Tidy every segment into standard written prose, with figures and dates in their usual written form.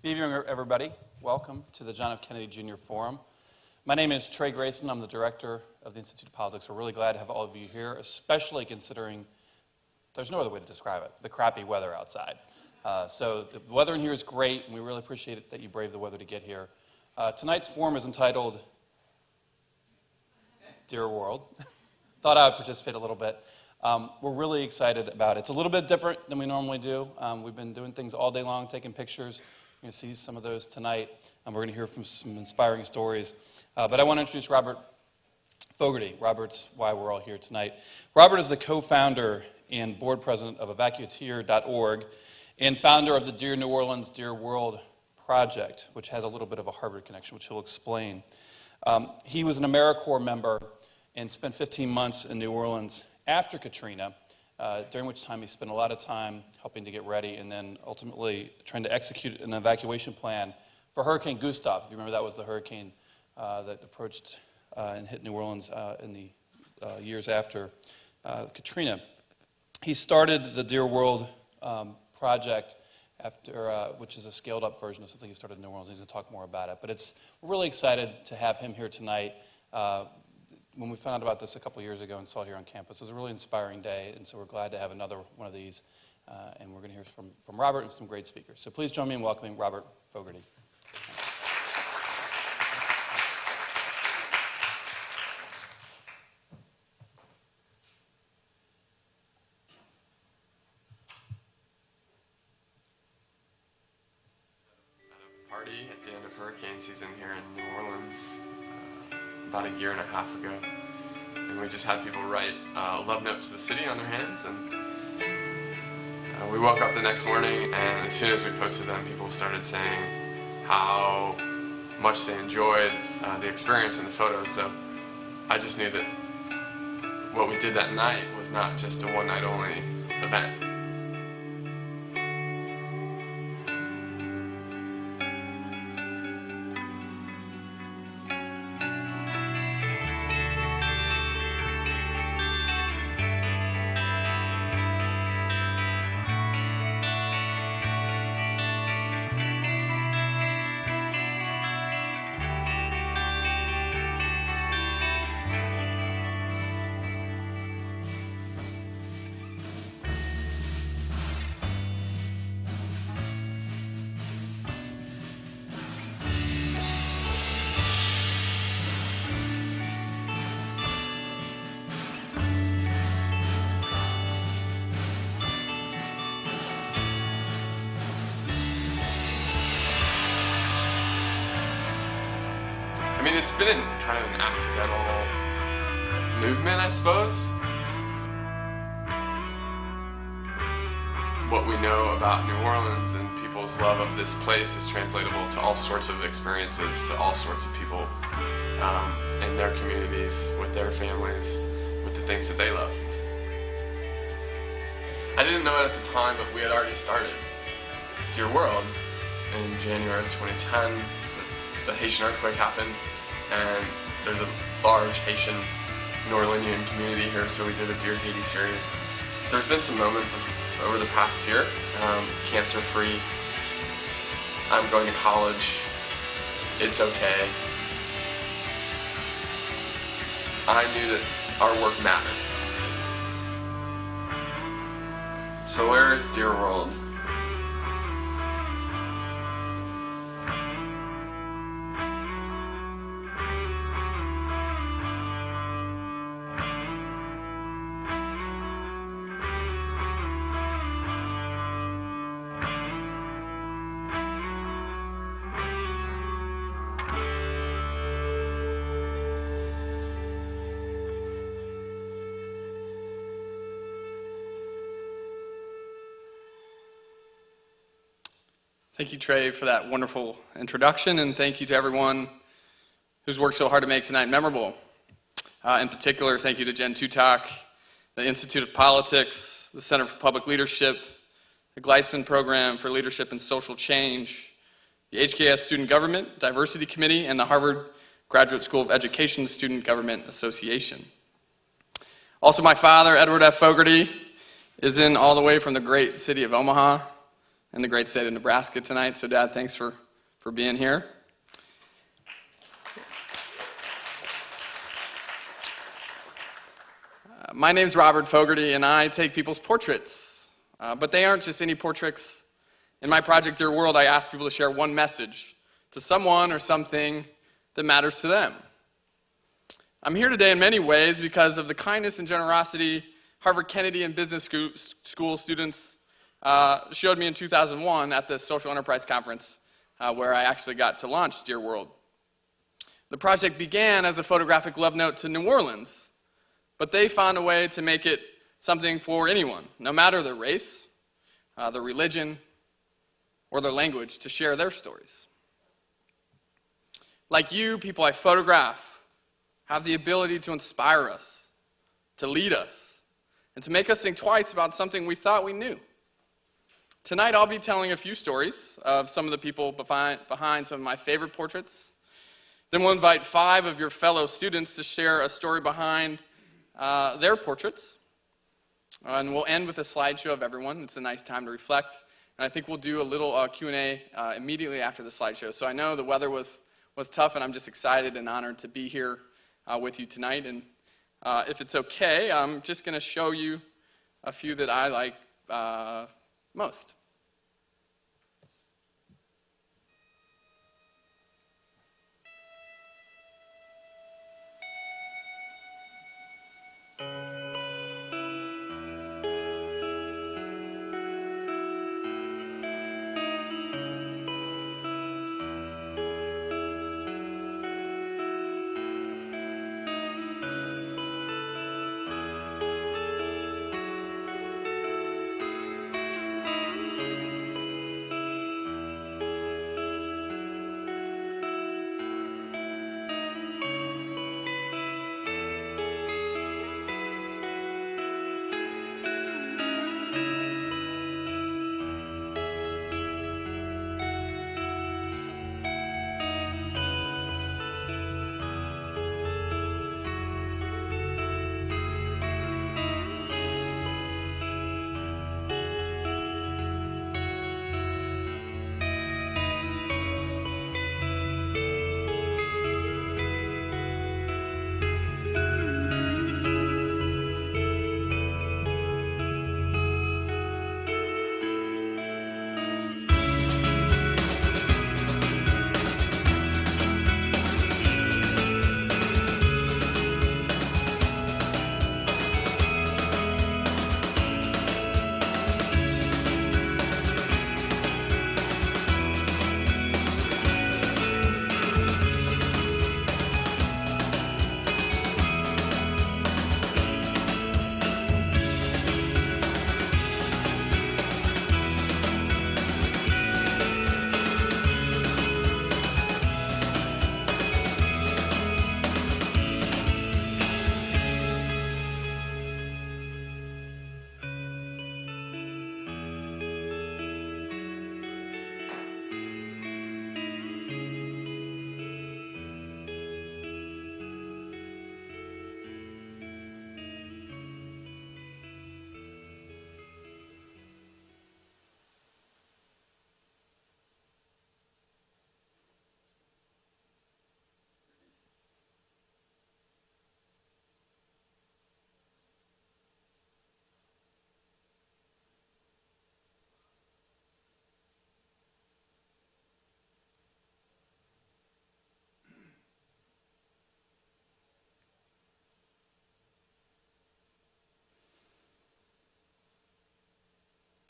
Good evening, everybody. Welcome to the John F. Kennedy Jr. Forum. My name is Trey Grayson. I'm the director of the Institute of Politics. We're really glad to have all of you here, especially considering there's no other way to describe it, the crappy weather outside. So the weather in here is great, and we really appreciate it that you braved the weather to get here. Tonight's forum is entitled Dear World. Thought I would participate a little bit. We're really excited about it. It's a little bit different than we normally do. We've been doing things all day long, taking pictures. You're going to see some of those tonight, and we're going to hear from some inspiring stories. But I want to introduce Robert Fogarty. Robert's why we're all here tonight. Robert is the co-founder and board president of evacuateer.org and founder of the Dear New Orleans, Dear World project, which has a little bit of a Harvard connection, which he'll explain. He was an AmeriCorps member and spent 15 months in New Orleans after Katrina, during which time he spent a lot of time helping to get ready and then ultimately trying to execute an evacuation plan for Hurricane Gustav. If you remember, that was the hurricane that approached and hit New Orleans in the years after Katrina. He started the Dear World project after, which is a scaled-up version of something he started in New Orleans. He's going to talk more about it. But we're really excited to have him here tonight. When we found out about this a couple years ago and saw it here on campus, it was a really inspiring day, and so we're glad to have another one of these. And we're going to hear from Robert and some great speakers. So please join me in welcoming Robert Fogarty. Thanks. At a party at the end of hurricane season here in New Orleans about a year and a half ago, and we just had people write a love note to the city on their hands, and we woke up the next morning, and as soon as we posted them, people started saying how much they enjoyed the experience and the photos. So I just knew that what we did that night was not just a one-night only event. I mean, it's been kind of an accidental movement, I suppose. What we know about New Orleans and people's love of this place is translatable to all sorts of experiences, to all sorts of people in their communities, with their families, with the things that they love. I didn't know it at the time, but we had already started Dear World in January of 2010. The Haitian earthquake happened, and there's a large Haitian New Orleanian community here, so we did a Dear Haiti series. There's been some moments over the past year, cancer-free, I'm going to college, it's okay. I knew that our work mattered. So where is Dear World? Thank you, Trey, for that wonderful introduction, and thank you to everyone who's worked so hard to make tonight memorable. In particular, thank you to Jen Tutak, the Institute of Politics, the Center for Public Leadership, the Gleisman Program for Leadership and Social Change, the HKS Student Government Diversity Committee, and the Harvard Graduate School of Education Student Government Association. Also, my father, Edward F. Fogarty, is in all the way from the great city of Omaha, in the great state of Nebraska tonight. So Dad, thanks for being here. My name's Robert Fogarty, and I take people's portraits. But they aren't just any portraits. In my project, Dear World, I ask people to share one message to someone or something that matters to them. I'm here today in many ways because of the kindness and generosity Harvard Kennedy and business school students showed me in 2001 at the Social Enterprise Conference, where I actually got to launch Dear World. The project began as a photographic love note to New Orleans, but they found a way to make it something for anyone, no matter their race, their religion, or their language, to share their stories. Like you, people I photograph have the ability to inspire us, to lead us, and to make us think twice about something we thought we knew. Tonight I'll be telling a few stories of some of the people behind some of my favorite portraits. Then we'll invite 5 of your fellow students to share a story behind their portraits. And we'll end with a slideshow of everyone. It's a nice time to reflect. And I think we'll do a little Q&A immediately after the slideshow. So I know the weather was tough, and I'm just excited and honored to be here with you tonight. And if it's okay, I'm just going to show you a few that I like most.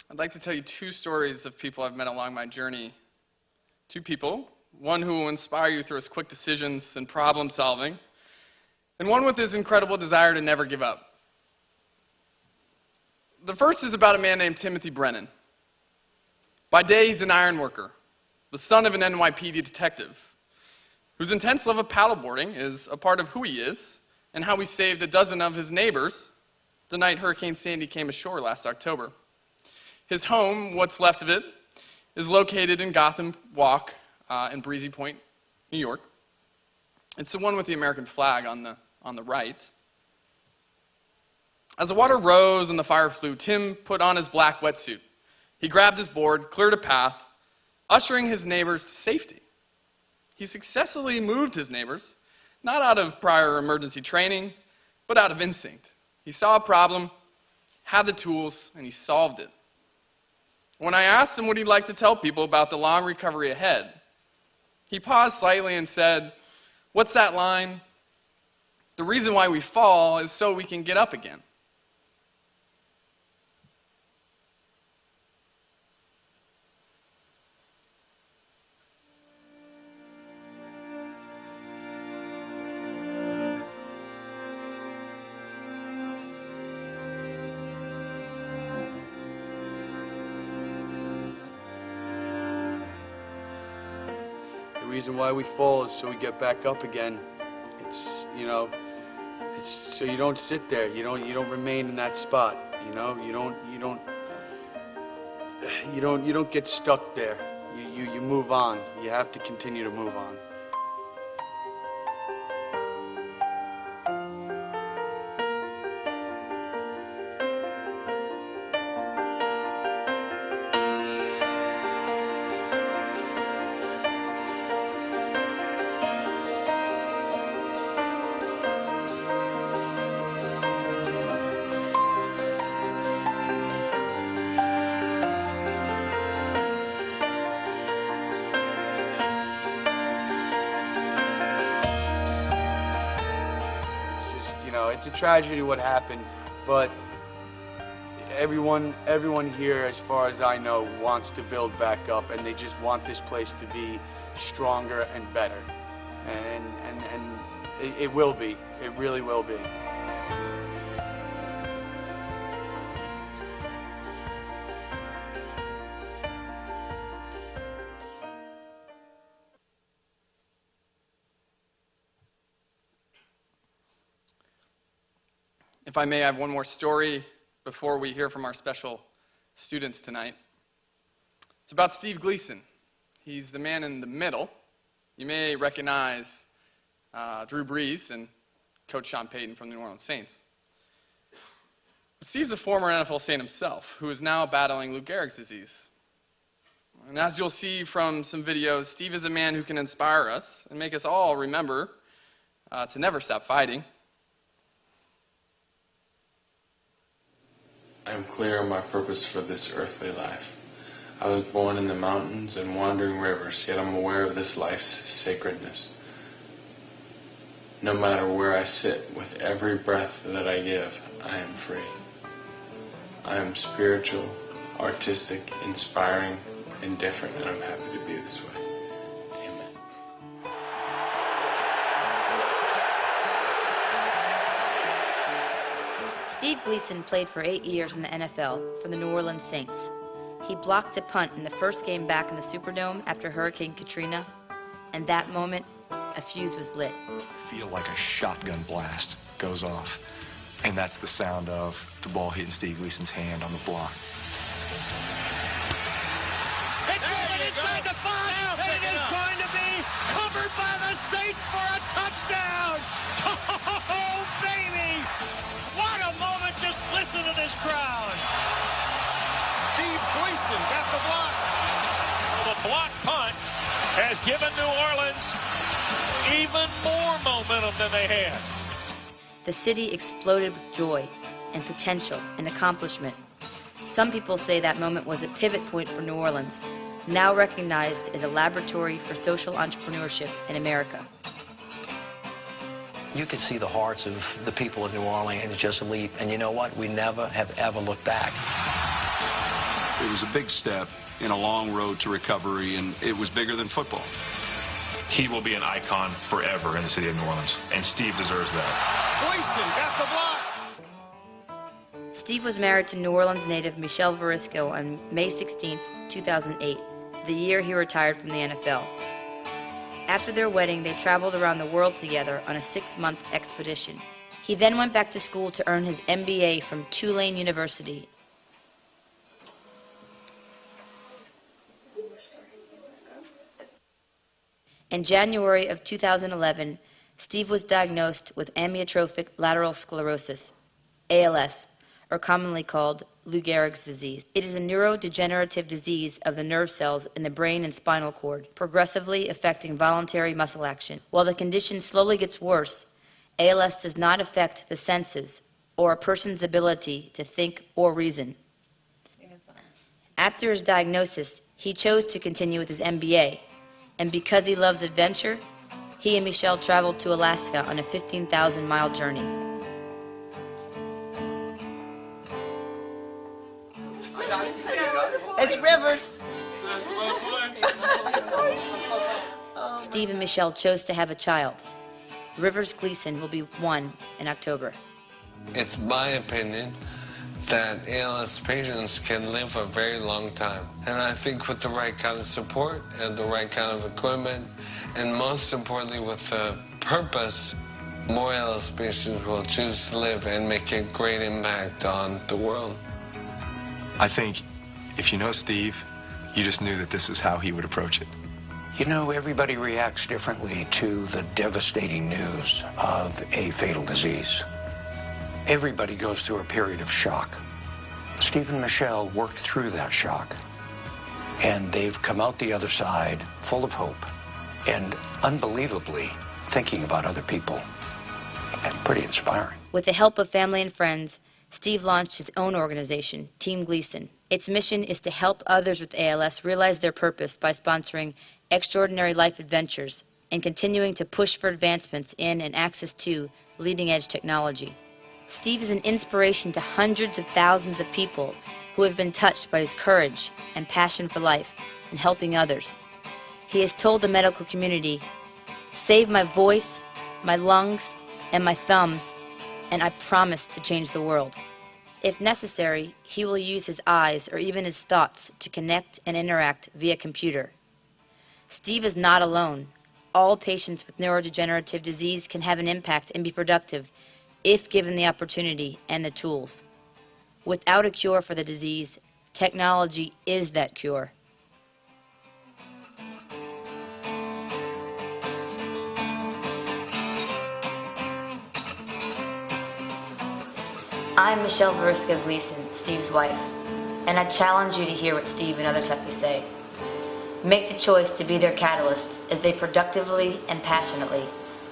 I'd like to tell you 2 stories of people I've met along my journey. 2 people, one who will inspire you through his quick decisions and problem solving, and one with his incredible desire to never give up. The first is about a man named Timothy Brennan. By day, he's an iron worker, the son of an NYPD detective, whose intense love of paddleboarding is a part of who he is and how he saved a dozen of his neighbors the night Hurricane Sandy came ashore last October. His home, what's left of it, is located in Gotham Walk in Breezy Point, New York. It's the one with the American flag on the right. As the water rose and the fire flew, Tim put on his black wetsuit He grabbed his board, cleared a path, ushering his neighbors to safety. He successfully moved his neighbors, not out of prior emergency training, but out of instinct. He saw a problem, had the tools, and he solved it. When I asked him what he'd like to tell people about the long recovery ahead, he paused slightly and said, "What's that line? The reason why we fall is so we can get up again." The reason why we fall is so we get back up again. It's, it's so you don't sit there. You don't remain in that spot. You don't get stuck there. You move on. You have to continue to move on. It's a tragedy what happened, but everyone here, as far as I know, wants to build back up, and they just want this place to be stronger and better. And it will be. It really will be. If I may, I have one more story before we hear from our special students tonight. It's about Steve Gleason. He's the man in the middle. You may recognize Drew Brees and Coach Sean Payton from the New Orleans Saints. But Steve's a former NFL Saint himself, who is now battling Lou Gehrig's disease. And as you'll see from some videos, Steve is a man who can inspire us and make us all remember to never stop fighting. I am clear on my purpose for this earthly life. I was born in the mountains and wandering rivers, yet I'm aware of this life's sacredness. No matter where I sit, with every breath that I give, I am free. I am spiritual, artistic, inspiring, and different, and I'm happy to be this way. Amen. Steve Gleason played for 8 years in the NFL for the New Orleans Saints. He blocked a punt in the first game back in the Superdome after Hurricane Katrina, and that moment, a fuse was lit. Feel like a shotgun blast goes off, and that's the sound of the ball hitting Steve Gleason's hand on the block. It's moving inside the 5, and it is going to be covered by the Saints for a touchdown! Oh, baby! What a moment! Just listen to this crowd! Steve Gleason got the block. The block punt has given New Orleans even more momentum than they had. The city exploded with joy and potential and accomplishment. Some people say that moment was a pivot point for New Orleans, now recognized as a laboratory for social entrepreneurship in America. You could see the hearts of the people of New Orleans just leap, and you know what? We never have ever looked back. It was a big step in a long road to recovery, and it was bigger than football. He will be an icon forever in the city of New Orleans, and Steve deserves that. Gleason got the block. Steve was married to New Orleans native Michelle Varisco on May 16, 2008, the year he retired from the NFL. After their wedding, they traveled around the world together on a 6-month expedition. He then went back to school to earn his MBA from Tulane University. In January of 2011, Steve was diagnosed with amyotrophic lateral sclerosis, ALS, or commonly called Lou Gehrig's disease. It is a neurodegenerative disease of the nerve cells in the brain and spinal cord, progressively affecting voluntary muscle action. While the condition slowly gets worse, ALS does not affect the senses or a person's ability to think or reason. After his diagnosis, he chose to continue with his MBA, and because he loves adventure, he and Michelle traveled to Alaska on a 15,000-mile journey. It's Rivers. Steve and Michelle chose to have a child. Rivers Gleason will be 1 in October. It's my opinion that ALS patients can live a very long time. And I think with the right kind of support and the right kind of equipment, and most importantly with the purpose, more ALS patients will choose to live and make a great impact on the world. I think if you know Steve, you just knew that this is how he would approach it. You know, everybody reacts differently to the devastating news of a fatal disease. Everybody goes through a period of shock. Steve and Michelle worked through that shock, and they've come out the other side full of hope and unbelievably thinking about other people. And pretty inspiring. With the help of family and friends, Steve launched his own organization, Team Gleason. Its mission is to help others with ALS realize their purpose by sponsoring extraordinary life adventures and continuing to push for advancements in and access to leading-edge technology. Steve is an inspiration to hundreds of thousands of people who have been touched by his courage and passion for life and helping others. He has told the medical community, "Save my voice, my lungs, and my thumbs, and I promise to change the world." If necessary, he will use his eyes or even his thoughts to connect and interact via computer. Steve is not alone. All patients with neurodegenerative disease can have an impact and be productive if given the opportunity and the tools. Without a cure for the disease, technology is that cure. I'm Michelle Veriska Gleason, Steve's wife, and I challenge you to hear what Steve and others have to say. Make the choice to be their catalyst as they productively and passionately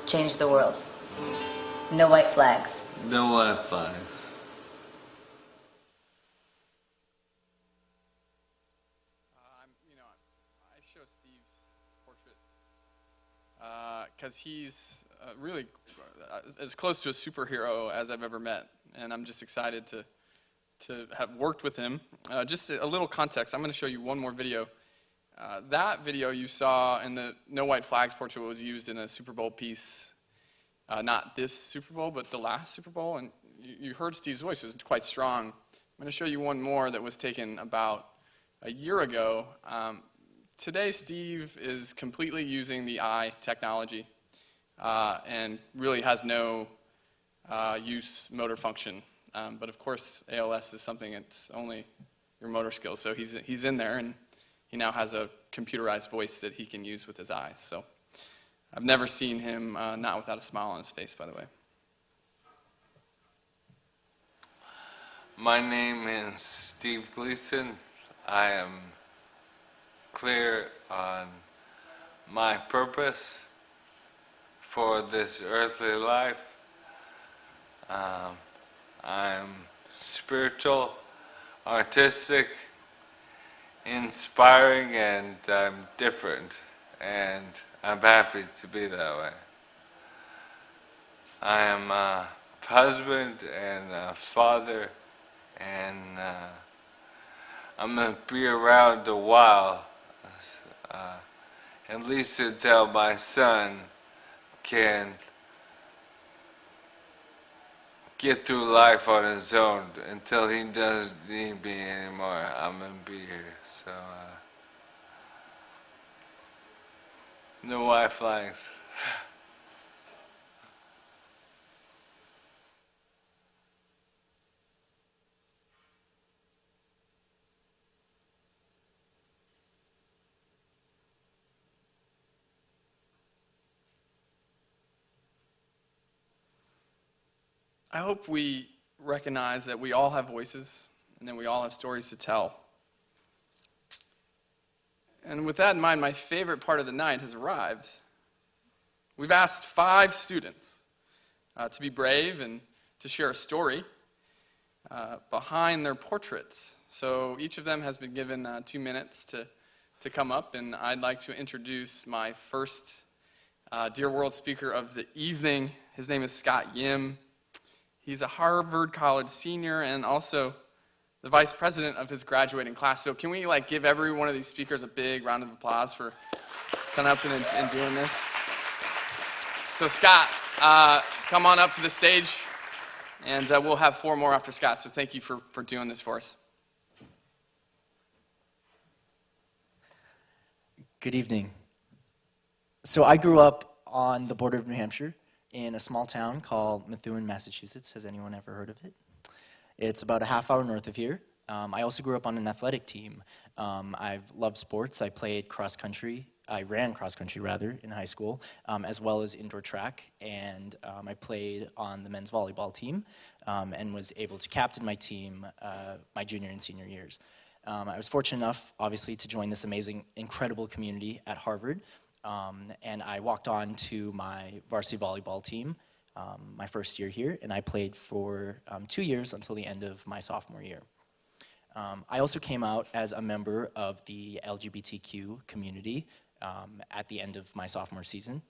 change the world. No white flags. No white flags. I show Steve's portrait because he's really as close to a superhero as I've ever met, and I'm just excited to have worked with him. Just a little context. I'm going to show you one more video. That video you saw in the No White Flags portrait was used in a Super Bowl piece. Not this Super Bowl, but the last Super Bowl, and you heard Steve's voice. It was quite strong. I'm going to show you one more that was taken about a year ago. Today, Steve is completely using the eye technology and really has no use motor function. But of course, ALS is something that's only your motor skills. So he's in there, and he now has a computerized voice that he can use with his eyes. So I've never seen him not without a smile on his face, by the way. My name is Steve Gleason. I am clear on my purpose for this earthly life. I'm spiritual, artistic, inspiring, and I'm different, and I'm happy to be that way. I am a husband and a father, and I'm going to be around a while, at least until my son can get through life on his own. Until he doesn't need me anymore, I'm going to be here. So, no white flags. I hope we recognize that we all have voices and that we all have stories to tell. And with that in mind, my favorite part of the night has arrived. We've asked 5 students to be brave and to share a story behind their portraits. So each of them has been given 2 minutes to come up, and I'd like to introduce my first Dear World speaker of the evening. His name is Scott Yim. He's a Harvard College senior and also the vice president of his graduating class. So can we give every one of these speakers a big round of applause for coming up and doing this? So Scott, come on up to the stage, and we'll have 4 more after Scott. So thank you for doing this for us. Good evening. So I grew up on the border of New Hampshire in a small town called Methuen, Massachusetts. Has anyone ever heard of it? It's about a half hour north of here. I also grew up on an athletic team. I've loved sports. I played cross country. I ran cross country rather in high school, as well as indoor track. And I played on the men's volleyball team and was able to captain my team my junior and senior years. I was fortunate enough, obviously, to join this amazing, incredible community at Harvard. And I walked on to my varsity volleyball team my first year here, and I played for 2 years until the end of my sophomore year. I also came out as a member of the LGBTQ community at the end of my sophomore season,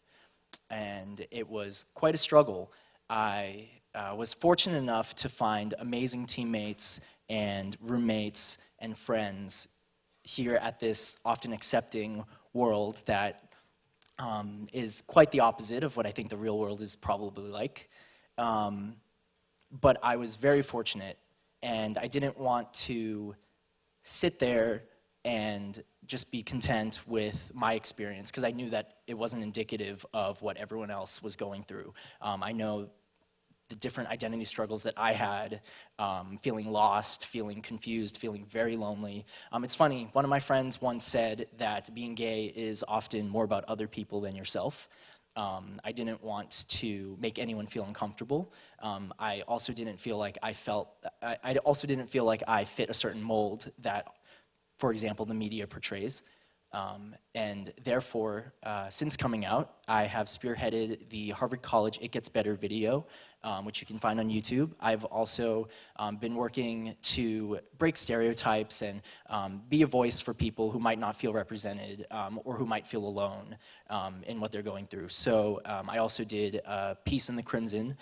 and it was quite a struggle. I was fortunate enough to find amazing teammates and roommates and friends here at this often accepting world that is quite the opposite of what I think the real world is probably like. But I was very fortunate, and I didn't want to sit there and just be content with my experience, because I knew that it wasn't indicative of what everyone else was going through. I know the different identity struggles that I had, feeling lost, feeling confused, feeling very lonely. It's funny, one of my friends once said that being gay is often more about other people than yourself. I didn't want to make anyone feel uncomfortable. I also didn't feel like I fit a certain mold that, for example, the media portrays. And therefore, since coming out, I have spearheaded the Harvard College It Gets Better video, which you can find on YouTube. I've also been working to break stereotypes and be a voice for people who might not feel represented or who might feel alone in what they're going through. So I also did a piece in the Crimson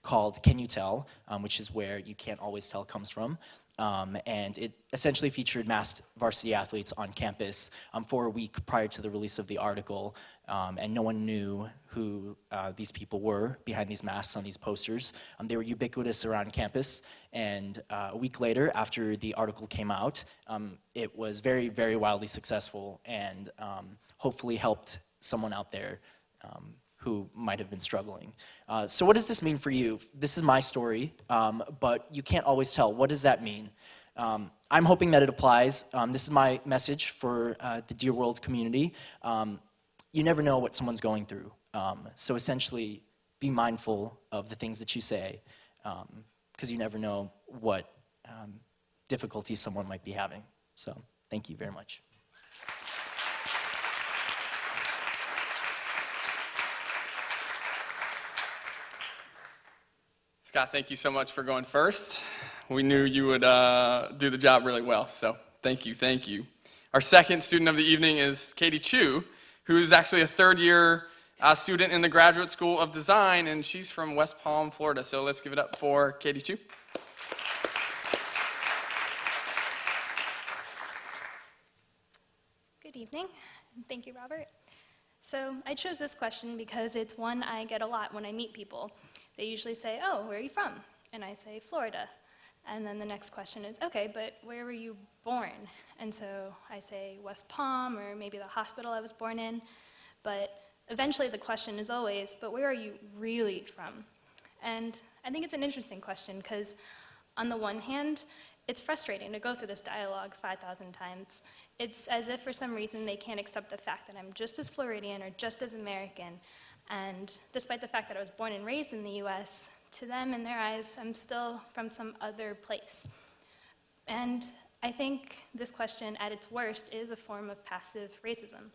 called Can You Tell, which is where You Can't Always Tell comes from. And it essentially featured masked varsity athletes on campus for a week prior to the release of the article, and no one knew who these people were behind these masks on these posters. They were ubiquitous around campus, and a week later, after the article came out, it was very, very wildly successful, and hopefully helped someone out there who might have been struggling. So what does this mean for you? This is my story, but you can't always tell. What does that mean? I'm hoping that it applies. This is my message for the Dear World community. You never know what someone's going through. So essentially, be mindful of the things that you say, because you never know what difficulties someone might be having. So thank you very much. Scott, thank you so much for going first. We knew you would do the job really well, so thank you, thank you. Our second student of the evening is Katie Chu, who is actually a third-year student in the Graduate School of Design, and she's from West Palm, Florida. So let's give it up for Katie Chu. Good evening. Thank you, Robert. So I chose this question because it's one I get a lot when I meet people. They usually say, "Oh, where are you from?" And I say, "Florida." And then the next question is, "Okay, but where were you born?" And so I say West Palm, or maybe the hospital I was born in. But eventually the question is always, "But where are you really from?" And I think it's an interesting question because on the one hand, it's frustrating to go through this dialogue 5,000 times. It's as if for some reason they can't accept the fact that I'm just as Floridian or just as American. And despite the fact that I was born and raised in the US, to them, in their eyes, I'm still from some other place. And I think this question, at its worst, is a form of passive racism.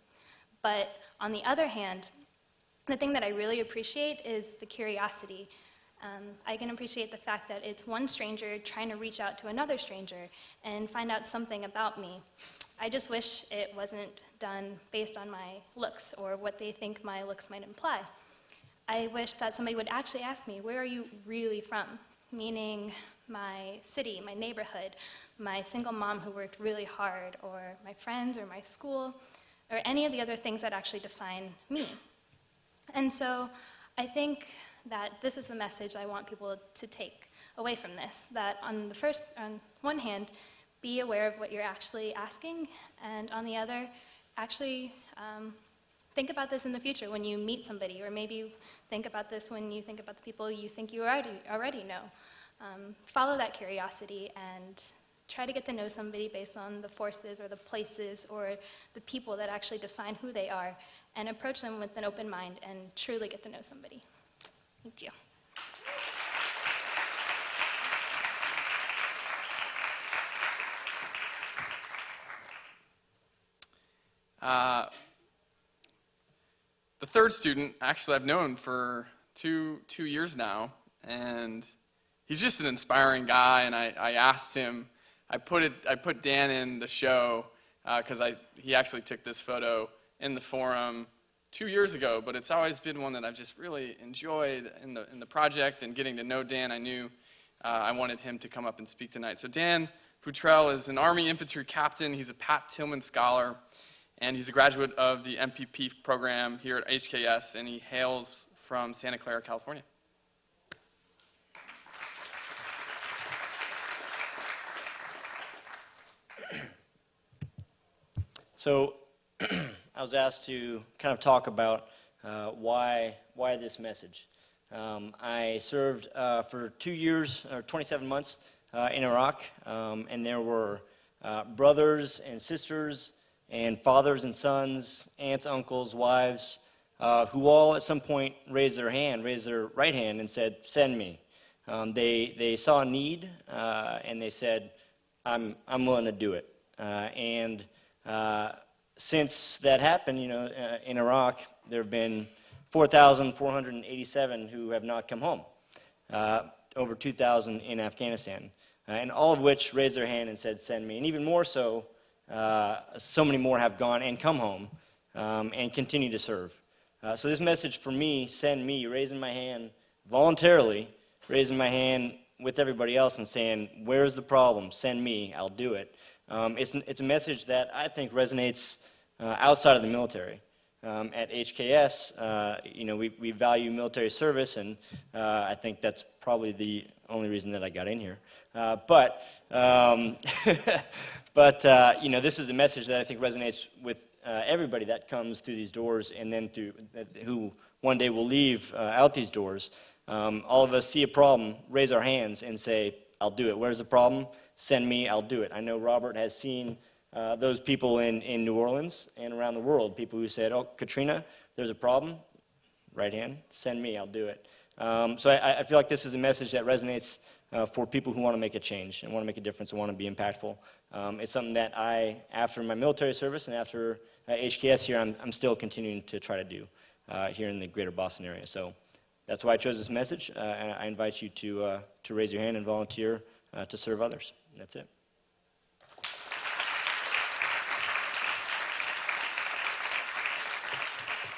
But on the other hand, the thing that I really appreciate is the curiosity. I can appreciate the fact that it's one stranger trying to reach out to another stranger and find out something about me. I just wish it wasn't done based on my looks or what they think my looks might imply. I wish that somebody would actually ask me, where are you really from? Meaning my city, my neighborhood, my single mom who worked really hard, or my friends, or my school, or any of the other things that actually define me. And so I think that this is the message I want people to take away from this, that on one hand, be aware of what you're actually asking, and on the other, actually think about this in the future when you meet somebody, or maybe think about this when you think about the people you think you already know. Follow that curiosity and try to get to know somebody based on the forces or the places or the people that actually define who they are, and approach them with an open mind and truly get to know somebody. Thank you. The third student, actually, I've known for two years now, and he's just an inspiring guy. And I asked him, I put Dan in the show because he actually took this photo in the forum 2 years ago, but it's always been one that I've just really enjoyed in the project and getting to know Dan. I knew I wanted him to come up and speak tonight. So Dan Futrell is an Army infantry captain. He's a Pat Tillman Scholar, and he's a graduate of the MPP program here at HKS, and he hails from Santa Clara, California. So I was asked to kind of talk about why this message. I served for 2 years, or 27 months in Iraq, and there were brothers and sisters and fathers and sons, aunts, uncles, wives, who all at some point raised their right hand and said, send me. They saw a need, and they said, I'm willing to do it. Since that happened, in Iraq, there have been 4,487 who have not come home, over 2,000 in Afghanistan, and all of which raised their hand and said, send me. And even more so, so many more have gone and come home and continue to serve. So this message for me, send me, raising my hand voluntarily, raising my hand with everybody else and saying, where's the problem? Send me, I'll do it. It's a message that I think resonates outside of the military. At HKS, we value military service, and I think that's probably the only reason that I got in here. This is a message that I think resonates with everybody that comes through these doors, and then who one day will leave out these doors. All of us see a problem, raise our hands, and say, I'll do it. Where's the problem? Send me, I'll do it. I know Robert has seen those people in New Orleans and around the world, people who said, oh, Katrina, there's a problem, right hand, send me, I'll do it. So I feel like this is a message that resonates for people who want to make a change and want to make a difference and want to be impactful. It's something that after my military service and after HKS here, I'm still continuing to try to do here in the greater Boston area. So that's why I chose this message. I invite you to raise your hand and volunteer to serve others. That's it.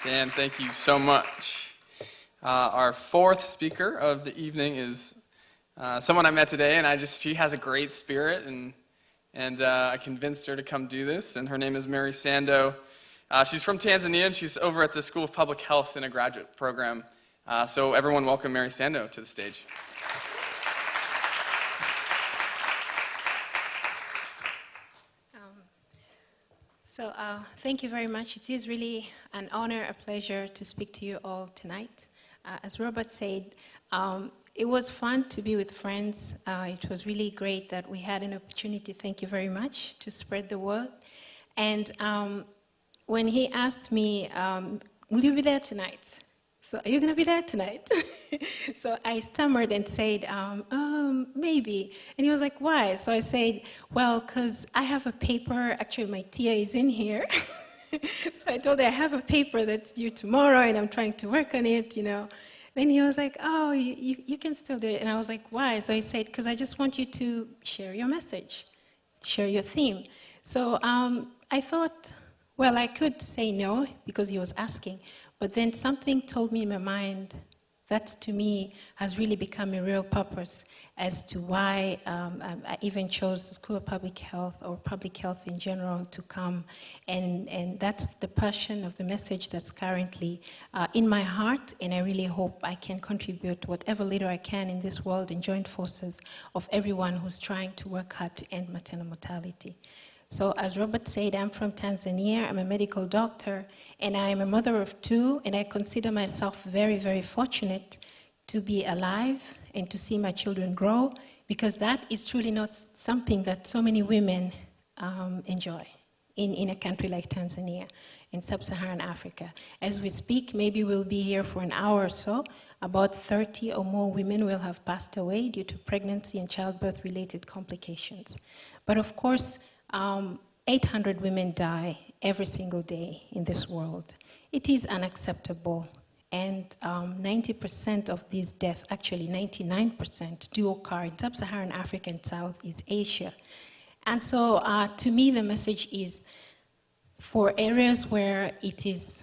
Dan, thank you so much. Our fourth speaker of the evening is someone I met today, and she has a great spirit, and I convinced her to come do this, and her name is Mary Sando. She's from Tanzania, and she's over at the School of Public Health in a graduate program. So everyone welcome Mary Sando to the stage. Thank you very much. It is really an honor, a pleasure to speak to you all tonight. As Robert said, it was fun to be with friends. It was really great that we had an opportunity, thank you very much, to spread the word. And when he asked me, will you be there tonight? So are you going to be there tonight? So I stammered and said, maybe. And he was like, why? So I said, well, because I have a paper. Actually, my TA is in here. So I told her I have a paper that's due tomorrow, and I'm trying to work on it, you know. Then he was like, oh, you can still do it. And I was like, why? So he said, because I just want you to share your message, share your theme. So I thought, well, I could say no because he was asking, but then something told me in my mind that to me has really become a real purpose as to why I even chose the School of Public Health or public health in general to come. And that's the passion of the message that's currently in my heart, and I really hope I can contribute whatever little I can in this world and join forces of everyone who's trying to work hard to end maternal mortality. So as Robert said, I'm from Tanzania, I'm a medical doctor, and I'm a mother of two, and I consider myself very, very fortunate to be alive and to see my children grow, because that is truly not something that so many women enjoy in a country like Tanzania, in sub-Saharan Africa. As we speak, maybe we'll be here for an hour or so. About 30 or more women will have passed away due to pregnancy and childbirth-related complications. But of course, 800 women die every single day in this world. It is unacceptable, and 90% of these deaths, actually 99%, do occur in sub-Saharan Africa and Southeast Asia. And so to me the message is for areas where it is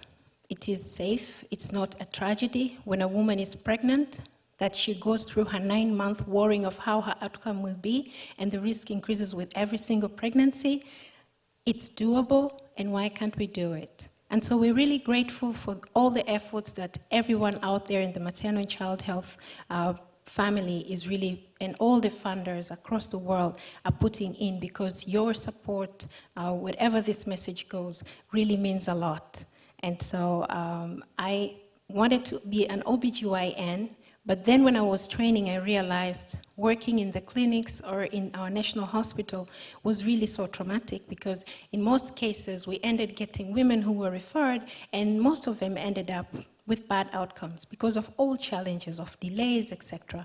safe, it's not a tragedy. When a woman is pregnant, that she goes through her 9-month worrying of how her outcome will be, and the risk increases with every single pregnancy. It's doable, and why can't we do it? And so we're really grateful for all the efforts that everyone out there in the maternal and child health family is really, and all the funders across the world are putting in, because your support, whatever this message goes, really means a lot. And so I wanted to be an OBGYN, but then when I was training, I realized working in the clinics or in our national hospital was really so traumatic, because in most cases we ended getting women who were referred, and most of them ended up with bad outcomes because of all challenges of delays, etc.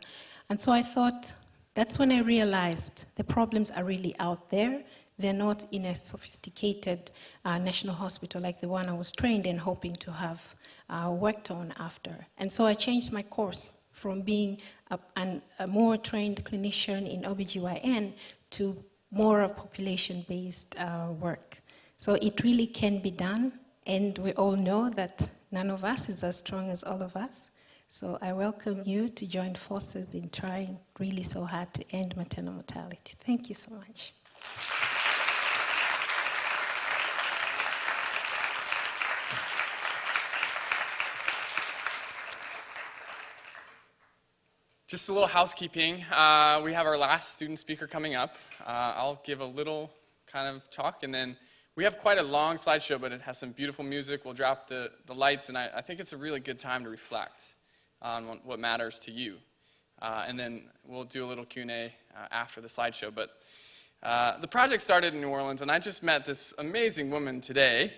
And so I thought, that's when I realized the problems are really out there. They're not in a sophisticated national hospital like the one I was trained and hoping to have worked on after. And so I changed my course from being a more trained clinician in OBGYN to more of population-based work. So it really can be done, and we all know that none of us is as strong as all of us. So I welcome you to join forces in trying really so hard to end maternal mortality. Thank you so much. Just a little housekeeping. We have our last student speaker coming up. I'll give a little kind of talk, and then we have quite a long slideshow, but it has some beautiful music. We'll drop the lights, and I think it's a really good time to reflect on what matters to you. And then we'll do a little Q&A after the slideshow. But the project started in New Orleans, and I just met this amazing woman today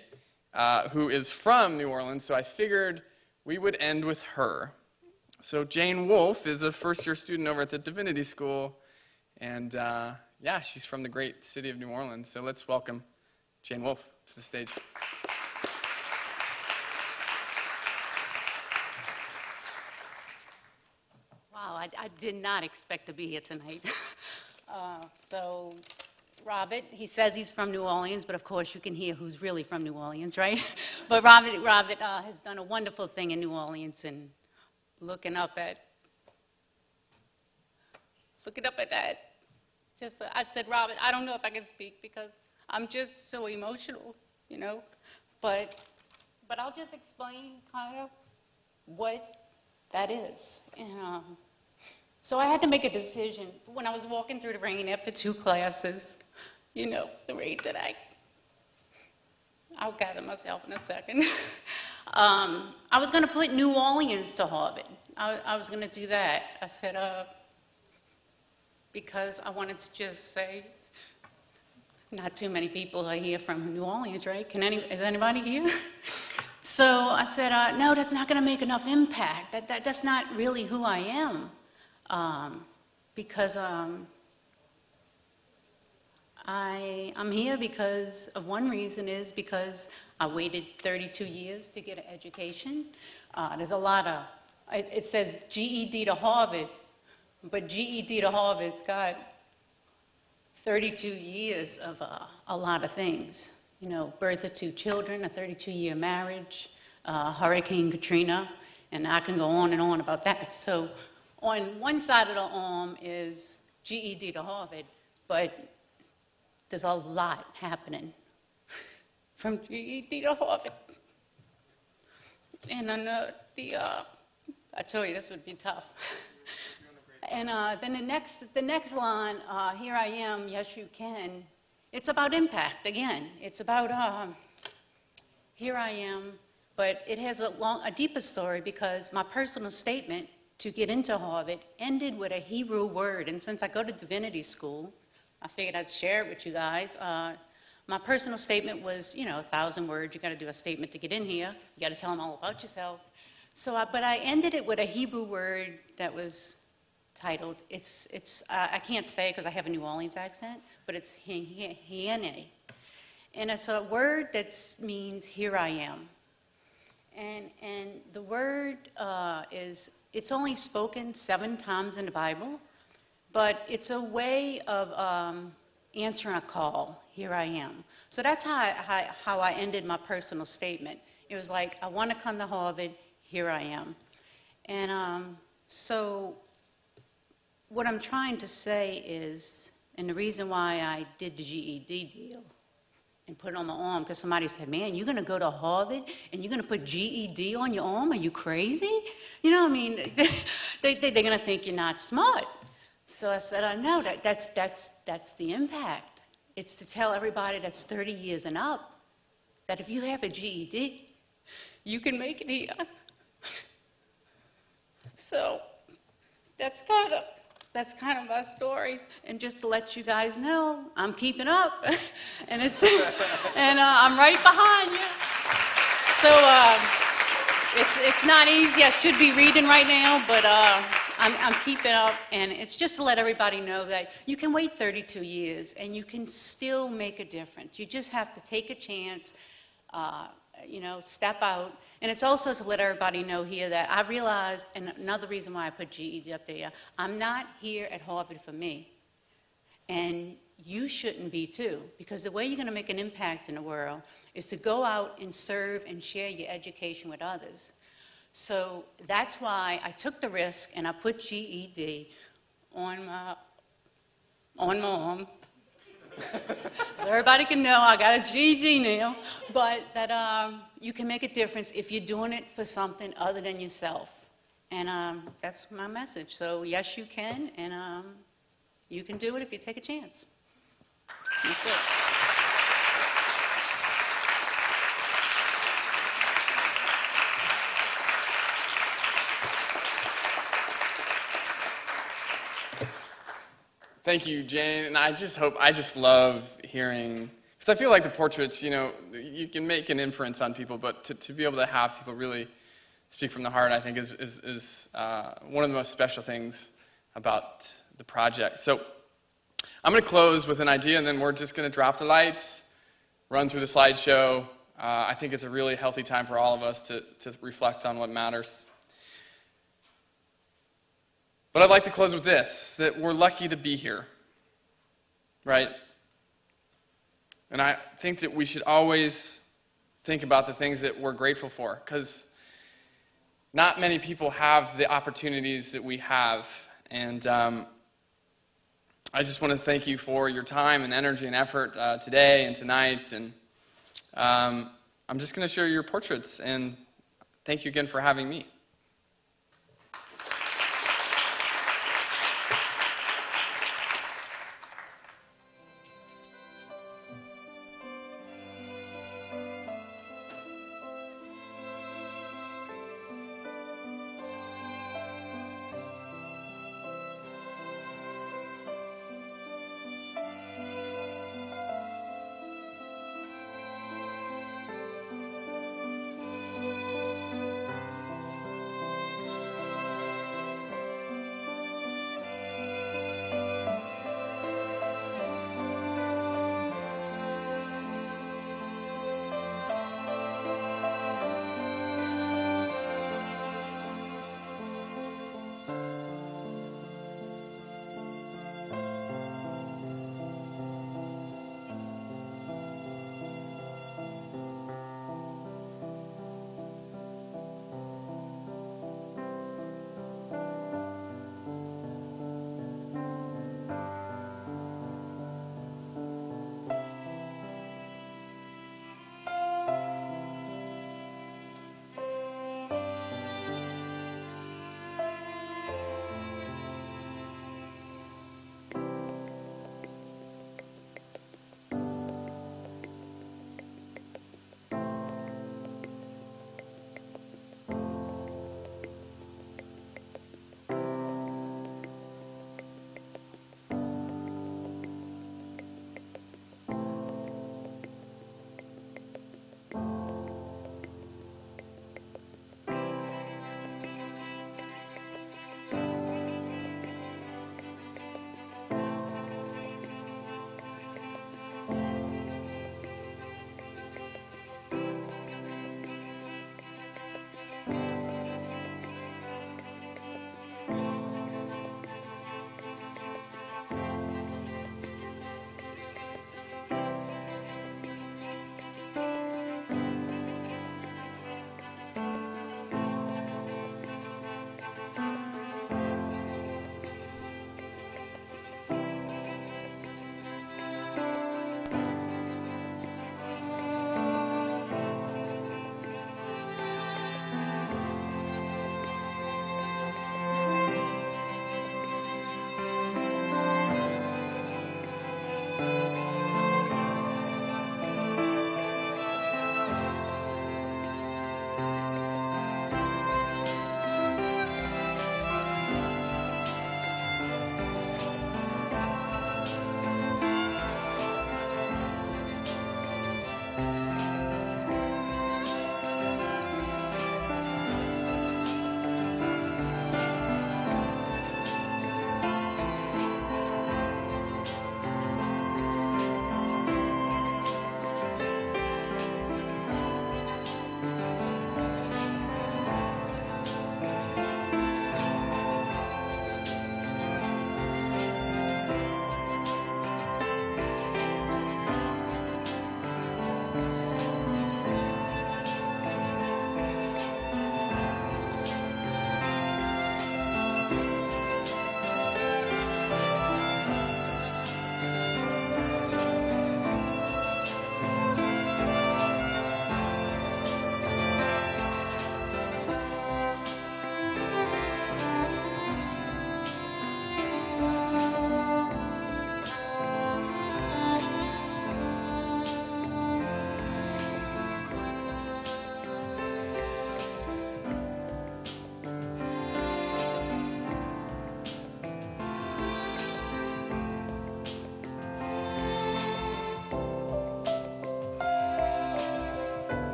who is from New Orleans, so I figured we would end with her. So Jane Wolfe is a first-year student over at the Divinity School, and yeah, she's from the great city of New Orleans. So let's welcome Jane Wolfe to the stage. Wow, I did not expect to be here tonight. So Robert, he says he's from New Orleans, but of course you can hear who's really from New Orleans, right? But Robert has done a wonderful thing in New Orleans, and looking up at that, just I said, Robert, I don't know if I can speak because I'm just so emotional, you know, but I'll just explain kind of what that is. And, so I had to make a decision when I was walking through the rain after 2 classes, you know, the rain that I'll gather myself in a second. I was going to put New Orleans to Harvard. I was going to do that. I said, because I wanted to just say, not too many people are here from New Orleans, right? Is anybody here? So I said, no, that's not going to make enough impact. That's not really who I am. Because I'm here because of one reason is because I waited 32 years to get an education. There's a lot of, it says GED to Harvard, but GED to Harvard's got 32 years of a lot of things. You know, birth of 2 children, a 32-year marriage, Hurricane Katrina, and I can go on and on about that. So on one side of the arm is GED to Harvard, but there's a lot happening from GED to Harvard. And I know I told you this would be tough. And then the next line, here I am, yes you can. It's about impact again. It's about here I am, but it has a deeper story because my personal statement to get into Harvard ended with a Hebrew word. And since I go to divinity school, I figured I'd share it with you guys. My personal statement was, 1,000 words. You got to do a statement to get in here. You got to tell them all about yourself. So, but I ended it with a Hebrew word that was titled. I can't say it because I have a New Orleans accent, but it's hiene, and it's a word that means here I am. And the word it's only spoken 7 times in the Bible, but it's a way of answering a call. Here I am. So that's how I ended my personal statement. It was like, I want to come to Harvard. Here I am. And so what I'm trying to say is, and the reason why I did the GED deal and put it on my arm, because somebody said, man, you're going to go to Harvard and you're going to put GED on your arm? Are you crazy? You know, I mean, they're going to think you're not smart. So I said, I know, that's the impact. It's to tell everybody that's 30 years and up that if you have a GED, you can make it here. So that's kind of my story. And just to let you guys know, I'm keeping up, and I'm right behind you. So it's not easy. I should be reading right now, but I'm keeping up, and it's just to let everybody know that you can wait 32 years and you can still make a difference. You just have to take a chance, step out. And it's also to let everybody know here that I realized, and another reason why I put GED up there, I'm not here at Harvard for me. And you shouldn't be too, because the way you're going to make an impact in the world is to go out and serve and share your education with others. So that's why I took the risk and I put GED on my arm. So everybody can know I got a GED now, but that you can make a difference if you're doing it for something other than yourself. And that's my message. So yes, you can, and you can do it if you take a chance. That's it. Thank you, Jane. And I just love hearing, because I feel like the portraits, you can make an inference on people, but to be able to have people really speak from the heart, I think is one of the most special things about the project. So I'm going to close with an idea, and then we're just going to drop the lights, run through the slideshow. I think it's a really healthy time for all of us to reflect on what matters. But I'd like to close with this, that we're lucky to be here, right? And I think that we should always think about the things that we're grateful for, because not many people have the opportunities that we have. And I just want to thank you for your time and energy and effort today and tonight. And I'm just going to show you your portraits, and thank you again for having me.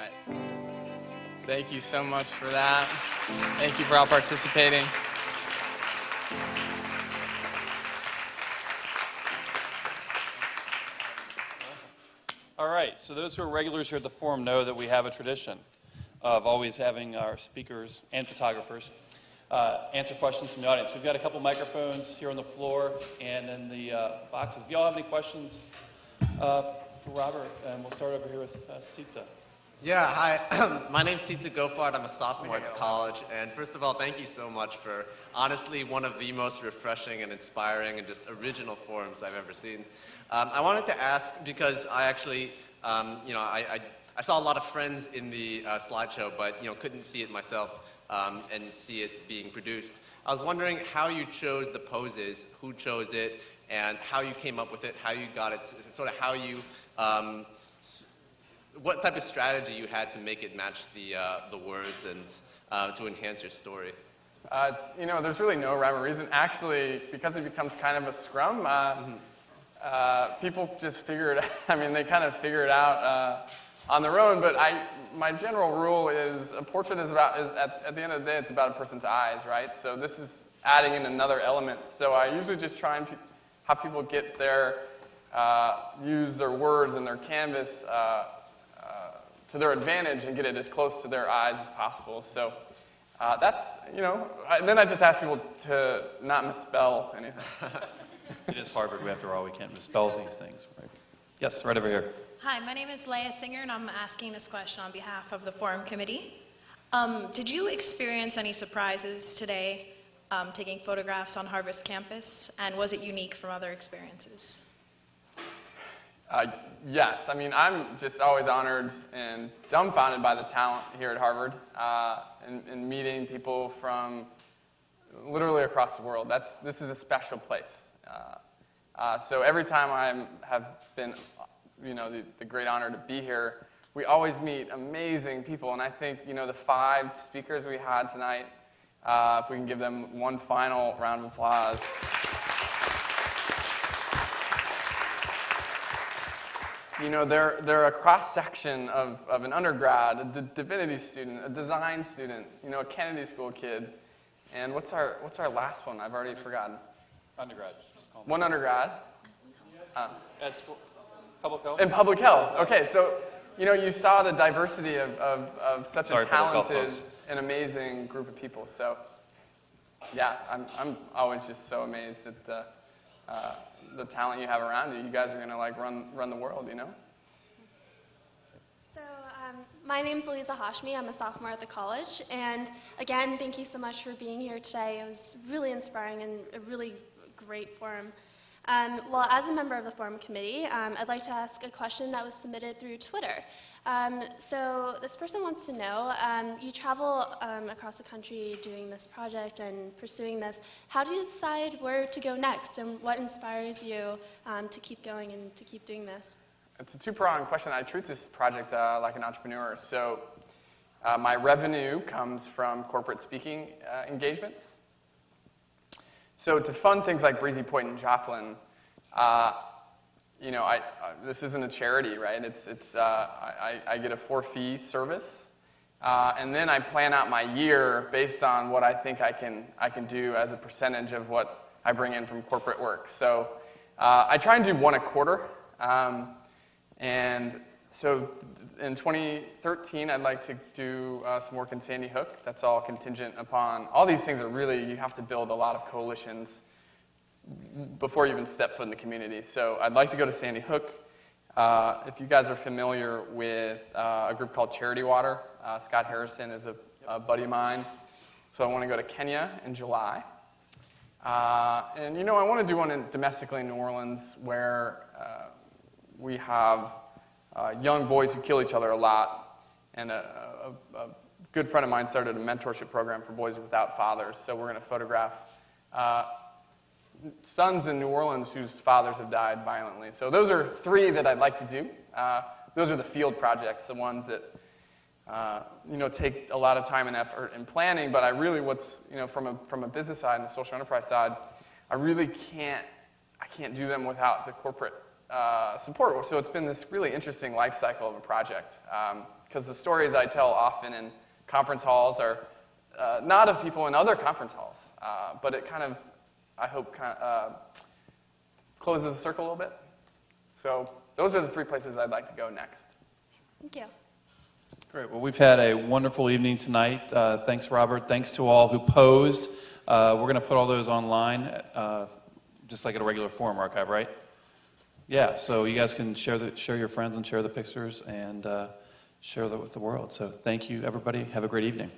right. Thank you so much for that. Thank you for all participating. All right, so those who are regulars here at the forum know that we have a tradition of always having our speakers and photographers answer questions from the audience. We've got a couple microphones here on the floor and in the boxes. If y'all have any questions for Robert, and we'll start over here with Sita. Yeah, hi. My name's Sita Gofard. I'm a sophomore at college. And first of all, thank you so much for honestly one of the most refreshing and inspiring and just original forums I've ever seen. I wanted to ask, because I actually, I saw a lot of friends in the slideshow, but couldn't see it myself and see it being produced. I was wondering how you chose the poses, who chose it, and how you came up with it, how you got it, sort of how you, what type of strategy you had to make it match the words and to enhance your story. There's really no rhyme or reason. Actually, because it becomes kind of a scrum, people just figure it out. I mean, they kind of figure it out on their own, but my general rule is a portrait is about, at the end of the day, it's about a person's eyes, right? So this is adding in another element. So I usually just try and have people get their, use their words and their canvas to their advantage and get it as close to their eyes as possible. So that's, and then I just ask people to not misspell anything. It is Harvard, after all, we can't misspell these things, right? Yes, right over here. Hi, my name is Leah Singer, and I'm asking this question on behalf of the Forum Committee. Did you experience any surprises today taking photographs on Harvard's campus, and was it unique from other experiences? Yes, I mean, I'm just always honored and dumbfounded by the talent here at Harvard and meeting people from literally across the world. This is a special place. So every time I have been, the great honor to be here, we always meet amazing people. And I think, the 5 speakers we had tonight, if we can give them one final round of applause. They're a cross-section of an undergrad, a divinity student, a design student, a Kennedy School kid. And what's our last one? I've already forgotten. Undergrad. One undergrad. That's public health? In public health. Okay, so, you saw the diversity of such a talented and amazing group of people. So, yeah, I'm always just so amazed at the talent you have around you. You guys are going to run the world, So my name's Eliza Hashmi. I'm a sophomore at the college. And again, thank you so much for being here today. It was really inspiring and a really great forum. Well, as a member of the forum committee, I'd like to ask a question that was submitted through Twitter. So this person wants to know, you travel across the country doing this project and pursuing this. How do you decide where to go next, and what inspires you to keep going and to keep doing this? It's a two-pronged question. I treat this project like an entrepreneur. So my revenue comes from corporate speaking engagements. So to fund things like Breezy Point and Joplin, this isn't a charity, right? I get a for-fee service, and then I plan out my year based on what I think I can do as a percentage of what I bring in from corporate work. So I try and do one a quarter, and so in 2013, I'd like to do some work in Sandy Hook. That's all contingent upon, all these things are really, you have to build a lot of coalitions before you even step foot in the community. So I'd like to go to Sandy Hook. If you guys are familiar with a group called Charity Water, Scott Harrison is a buddy of mine. So I want to go to Kenya in July. And I want to do one domestically in New Orleans where we have young boys who kill each other a lot. And a good friend of mine started a mentorship program for boys without fathers. So we're going to photograph sons in New Orleans whose fathers have died violently. So those are 3 that I'd like to do. Those are the field projects, the ones that take a lot of time and effort and planning. But I really, from a business side and a social enterprise side, I really can't do them without the corporate support. So it's been this really interesting life cycle of a project, because the stories I tell often in conference halls are not of people in other conference halls, but it kind of, I hope, closes the circle a little bit. So those are the 3 places I'd like to go next. Thank you. Great. Well, we've had a wonderful evening tonight. Thanks, Robert. Thanks to all who posed. We're going to put all those online, just like at a regular forum archive, right? Yeah. So you guys can share your friends and share the pictures and share that with the world. So thank you, everybody. Have a great evening.